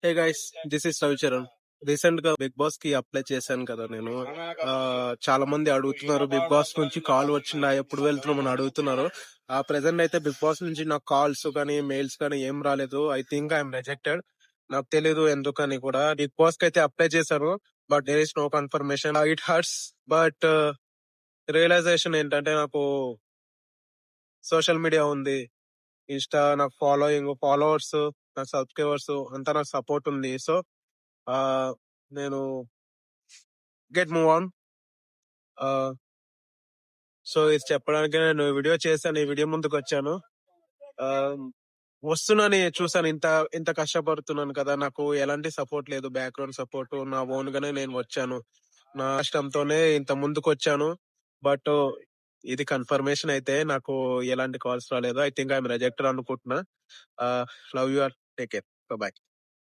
Hey guys, this is Ravicharan. Recent గా big boss కి apply చేశాను కదా నేను. చాలా మంది అడుగుతున్నారు బిగ్ బాస్ నుంచి కాల్ వచ్చిందా, ఎప్పుడు వెళ్తున్నామని అడుగుతున్నారు. ప్రెసెంట్ అయితే బిగ్ బాస్ నుంచి నాకు కాల్స్ కానీ మెయిల్స్ కానీ ఏం రాలేదు. I think I'm rejected. నాకు తెలీదు ఎందుకని కూడా. బిగ్ బాస్ కి అయితే అప్లై చేశాను, but there is no confirmation. It hurts, but realization ఏంటంటే నాకు సోషల్ మీడియా ఉంది, ఇన్స్టా, నాకు ఫాలోవర్స్, నాకు సబ్స్క్రైబర్స్ అంతా నాకు సపోర్ట్ ఉంది. సో ఆ నేను గెట్ మూవ్ ఆన్. సో ఇది చెప్పడానికి నేను వీడియో చేశాను, ఈ వీడియో ముందుకు వచ్చాను. ఆ, వస్తున్నాను, చూసాను ఇంత ఇంత కష్టపడుతున్నాను కదా, నాకు ఎలాంటి సపోర్ట్ లేదు, బ్యాక్గ్రౌండ్ సపోర్ట్. నా ఓన్ గానే నేను వచ్చాను, నా కష్టంతోనే ఇంత ముందుకు వచ్చాను. బట్ ఇది కన్ఫర్మేషన్ అయితే నాకు ఎలాంటి కాల్స్ రాలేదు. ఐ థింక్ ఐఎమ్ రిజెక్టెడ్ అనుకుంటున్నా. Love you all, take care, by.